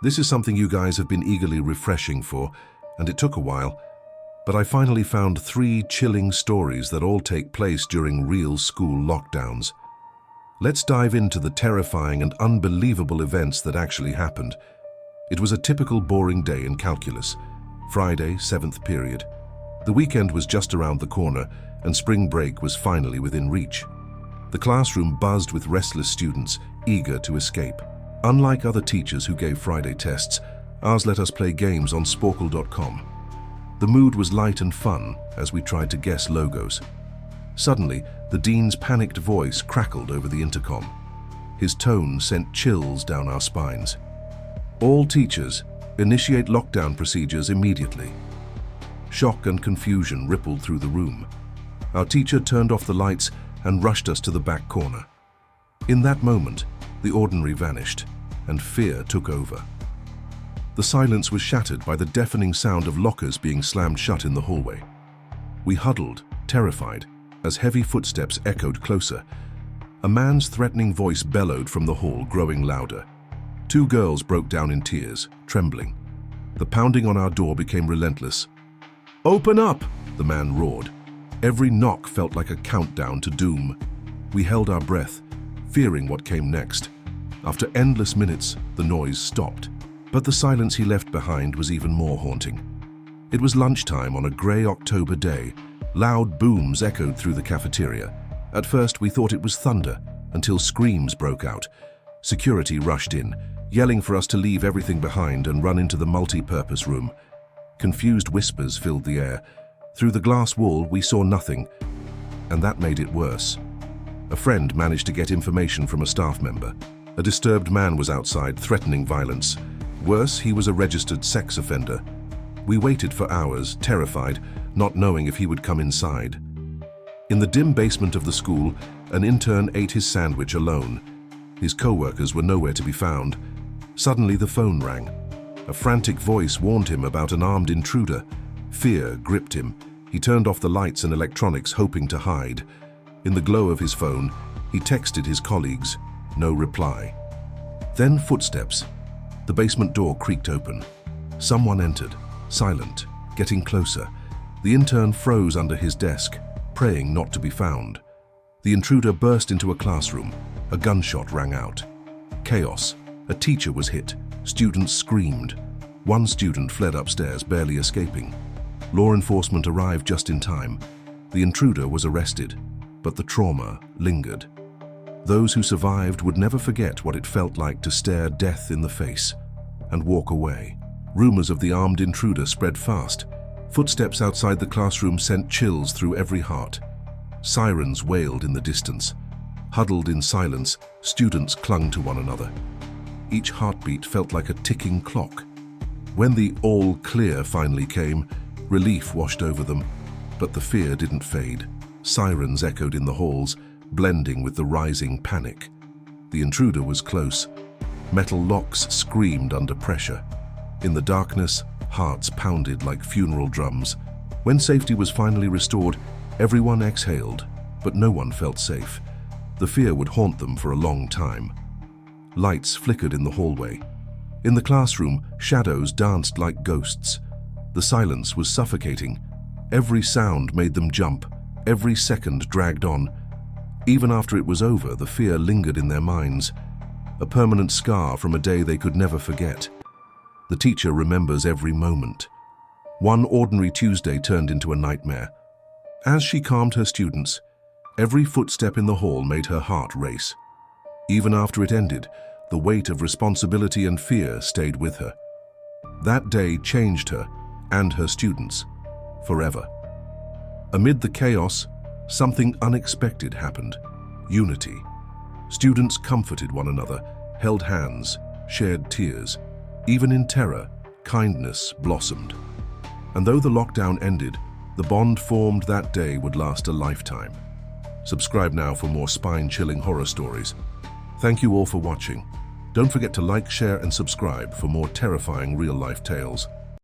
This is something you guys have been eagerly refreshing for, and it took a while, but I finally found 3 chilling stories that all take place during real school lockdowns. Let's dive into the terrifying and unbelievable events that actually happened. It was a typical boring day in calculus. Friday, 7th period. The weekend was just around the corner, and spring break was finally within reach. The classroom buzzed with restless students, eager to escape. Unlike other teachers who gave Friday tests, ours let us play games on sporkle.com. The mood was light and fun as we tried to guess logos. Suddenly, the dean's panicked voice crackled over the intercom. His tone sent chills down our spines. All teachers, initiate lockdown procedures immediately. Shock and confusion rippled through the room. Our teacher turned off the lights and rushed us to the back corner. In that moment, the ordinary vanished, and fear took over. The silence was shattered by the deafening sound of lockers being slammed shut in the hallway. We huddled, terrified, as heavy footsteps echoed closer. A man's threatening voice bellowed from the hall, growing louder. 2 girls broke down in tears, trembling. The pounding on our door became relentless. "Open up!" the man roared. Every knock felt like a countdown to doom. We held our breath, fearing what came next. After endless minutes, the noise stopped. But the silence he left behind was even more haunting. It was lunchtime on a grey October day. Loud booms echoed through the cafeteria. At first, we thought it was thunder, until screams broke out. Security rushed in, yelling for us to leave everything behind and run into the multi-purpose room. Confused whispers filled the air. Through the glass wall, we saw nothing, and that made it worse. A friend managed to get information from a staff member. A disturbed man was outside, threatening violence. Worse, he was a registered sex offender. We waited for hours, terrified, not knowing if he would come inside. In the dim basement of the school, an intern ate his sandwich alone. His co-workers were nowhere to be found. Suddenly, the phone rang. A frantic voice warned him about an armed intruder. Fear gripped him. He turned off the lights and electronics, hoping to hide. In the glow of his phone, he texted his colleagues. No reply. Then footsteps. The basement door creaked open. Someone entered, silent, getting closer. The intern froze under his desk, praying not to be found. The intruder burst into a classroom. A gunshot rang out. Chaos. A teacher was hit. Students screamed. One student fled upstairs, barely escaping. Law enforcement arrived just in time. The intruder was arrested, but the trauma lingered. Those who survived would never forget what it felt like to stare death in the face and walk away. Rumors of the armed intruder spread fast. Footsteps outside the classroom sent chills through every heart. Sirens wailed in the distance. Huddled in silence, students clung to one another. Each heartbeat felt like a ticking clock. When the all clear finally came, relief washed over them, but the fear didn't fade. Sirens echoed in the halls, blending with the rising panic. The intruder was close. Metal locks screamed under pressure. In the darkness, hearts pounded like funeral drums. When safety was finally restored, everyone exhaled, but no one felt safe. The fear would haunt them for a long time. Lights flickered in the hallway. In the classroom, shadows danced like ghosts. The silence was suffocating. Every sound made them jump. Every second dragged on. Even after it was over, the fear lingered in their minds, a permanent scar from a day they could never forget. The teacher remembers every moment. One ordinary Tuesday turned into a nightmare. As she calmed her students, every footstep in the hall made her heart race. Even after it ended, the weight of responsibility and fear stayed with her. That day changed her and her students forever. Amid the chaos, something unexpected happened. Unity. Students comforted one another, held hands, shared tears. Even in terror, kindness blossomed. And though the lockdown ended, the bond formed that day would last a lifetime. Subscribe now for more spine-chilling horror stories. Thank you all for watching. Don't forget to like, share, and subscribe for more terrifying real-life tales.